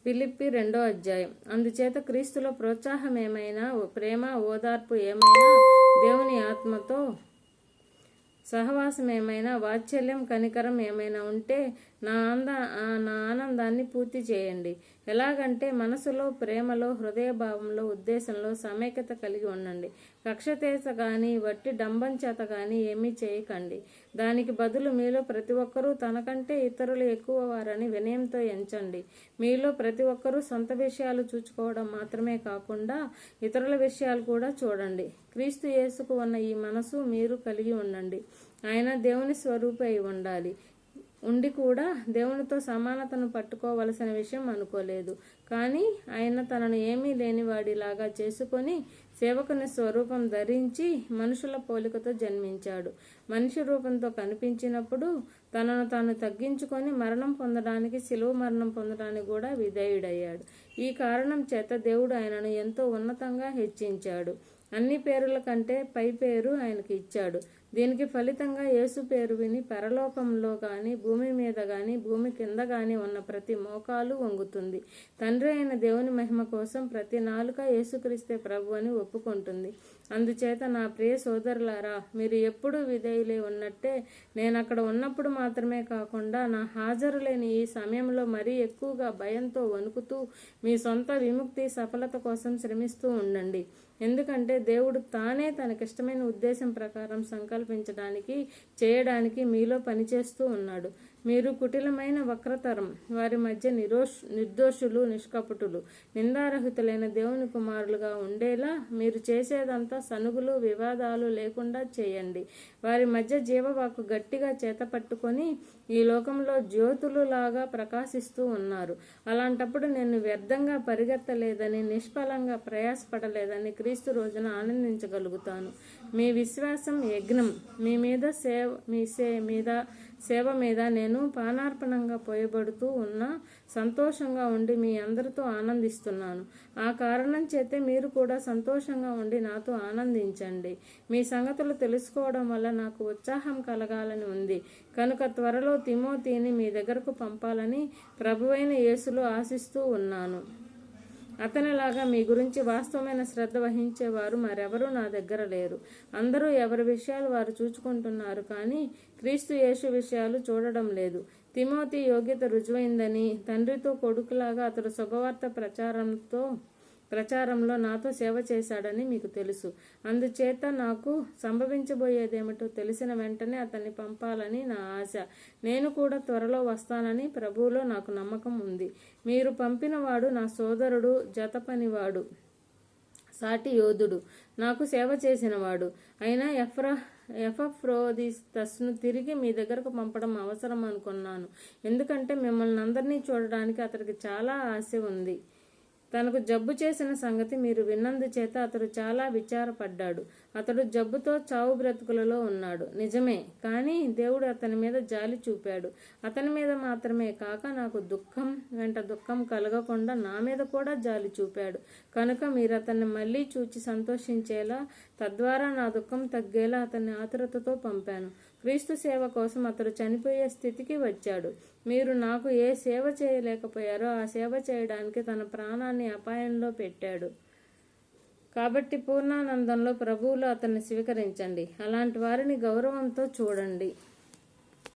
ఫిలిప్పి 2వ అధ్యాయం. అందుచేత క్రీస్తులో ప్రోత్సాహం ఏమైనా, ప్రేమ, ఓదార్పు ఏమైనా, దేవుని ఆత్మతో సహవాసం ఏమైనా, వాత్సల్యం, కనికరం ఏమైనా ఉంటే నా ఆనందాన్ని పూర్తి చేయండి. ఎలాగంటే మనసులో, ప్రేమలో, హృదయభావంలో, ఉద్దేశంలో సమైక్యత కలిగి ఉండండి. కక్షతేత గాని వట్టి డంబం చేత గాని ఏమీ చేయకండి. దానికి బదులు మీలో ప్రతి ఒక్కరూ తనకంటే ఇతరులు ఎక్కువ వారని వినయంతో ఎంచండి. మీలో ప్రతి ఒక్కరూ సొంత విషయాలు చూచుకోవడం మాత్రమే కాకుండా ఇతరుల విషయాలు కూడా చూడండి. క్రీస్తు యేసుకు ఉన్న ఈ మనసు మీరు కలిగి ఉండండి. ఆయన దేవుని స్వరూపి అయి ఉండి కూడా దేవునితో సమానతను పట్టుకోవలసిన విషయం అనుకోలేదు. కానీ ఆయన తనను ఏమీ లేనివాడిలాగా చేసుకొని సేవకుని స్వరూపం ధరించి మనుషుల పోలికతో జన్మించాడు. మనిషి రూపంతో కనిపించినప్పుడు తనను తాను తగ్గించుకొని మరణం పొందడానికి, శిలువ మరణం పొందడానికి కూడా విధేయుడయ్యాడు. ఈ కారణం చేత దేవుడు ఆయనను ఎంతో ఉన్నతంగా హెచ్చించాడు. అన్ని పేరుల కంటే పై పేరు ఆయనకి ఇచ్చాడు. దీనికి ఫలితంగా యేసు పేరు విని పరలోకంలో కానీ, భూమి మీద కానీ, భూమి కింద కానీ ఉన్న ప్రతి మోకాలు వంగుతుంది. తండ్రి అయిన దేవుని మహిమ కోసం ప్రతి నాలుక యేసుక్రీస్తే ప్రభు అని ఒప్పుకుంటుంది. అందుచేత నా ప్రియ సోదరులారా, మీరు ఎప్పుడు విధేయులై ఉన్నట్టే నేను అక్కడ ఉన్నప్పుడు మాత్రమే కాకుండా నా హాజరు లేని ఈ సమయంలో మరీ ఎక్కువగా భయంతో వణుకుతూ మీ సొంత విముక్తి, సఫలత కోసం శ్రమిస్తూ ఉండండి. ఎందుకంటే దేవుడు తానే తనకిష్టమైన ఉద్దేశం ప్రకారం సంకల్పించడానికి, చేయడానికి మీలో పనిచేస్తూ ఉన్నాడు. మీరు కుటిలమైన వక్రతరం వారి మధ్య నిర్దోషులు, నిష్కపటులు, నిందారహితులైన దేవుని కుమారులుగా ఉండేలా మీరు చేసేదంతా సనుగులు, వివాదాలు లేకుండా చేయండి. వారి మధ్య జీవవాకు గట్టిగా చేతపట్టుకొని ఈ లోకంలో జ్యోతులు లాగా ప్రకాశిస్తూ ఉన్నారు. అలాంటప్పుడు నేను వ్యర్థంగా పరిగెత్తలేదని, నిష్ఫలంగా ప్రయాసపడలేదని క్రీస్తు రోజున ఆనందించగలుగుతాను. మీ విశ్వాసం యజ్ఞం, సేవ మీద నేను పానార్పణంగా పోయబడుతూ ఉన్నా సంతోషంగా ఉండి మీ అందరితో ఆనందిస్తున్నాను. ఆ కారణం చేతే మీరు కూడా సంతోషంగా ఉండి నాతో ఆనందించండి. మీ సంగతులు తెలుసుకోవడం వల్ల నాకు ఉత్సాహం కలగాలని ఉంది కనుక త్వరలో తిమోతిని మీ దగ్గరకు పంపాలని ప్రభువైన యేసులో ఆశిస్తూ ఉన్నాను. అతనిలాగా మీ గురించి వాస్తవమైన శ్రద్ధ వహించేవారు మరెవరూ నా దగ్గర లేరు. అందరూ ఎవరి విషయాలు వారు చూచుకుంటున్నారు, కానీ క్రీస్తు యేసు విషయాలు చూడడం లేదు. తిమోతి యోగ్యత రుజువైందని, తండ్రితో కొడుకులాగా అతడు శుభవార్త ప్రచారంలో నాతో సేవ చేశాడని మీకు తెలుసు. అందుచేత నాకు సంభవించబోయేదేమిటో తెలిసిన వెంటనే అతన్ని పంపాలని నా ఆశ. నేను కూడా త్వరలో వస్తానని ప్రభువులో నాకు నమ్మకం ఉంది. మీరు పంపినవాడు నా సోదరుడు, జత పనివాడు, సాటి యోధుడు, నాకు సేవ చేసినవాడు అయిన ఎపఫ్రోదితస్ను తిరిగి మీ దగ్గరకు పంపడం అవసరం అనుకున్నాను. ఎందుకంటే మిమ్మల్ని అందరినీ చూడడానికి అతడికి చాలా ఆశ ఉంది. తనకు జబ్బు చేసిన సంగతి మీరు విన్నందుచేత అతడు చాలా విచారపడ్డాడు. అతడు జబ్బుతో చావు బ్రతుకులలో ఉన్నాడు, నిజమే. కానీ దేవుడు అతని మీద జాలి చూపాడు. అతని మీద మాత్రమే కాక నాకు దుఃఖం వెంట దుఃఖం కలగకుండా నా మీద కూడా జాలి చూపాడు. కనుక మీరు అతన్ని మళ్ళీ చూచి సంతోషించేలా, తద్వారా నా దుఃఖం తగ్గేలా అతన్ని ఆతురతతో పంపాను. క్రీస్తు సేవ కోసం అతడు చనిపోయే స్థితికి వచ్చాడు. మీరు నాకు ఏ సేవ చేయలేకపోయారో ఆ సేవ చేయడానికి తన ప్రాణాన్ని అపాయంలో పెట్టాడు. కాబట్టి పూర్ణానందంలో ప్రభువులో అతన్ని స్వీకరించండి. అలాంటి వారిని గౌరవంతో చూడండి.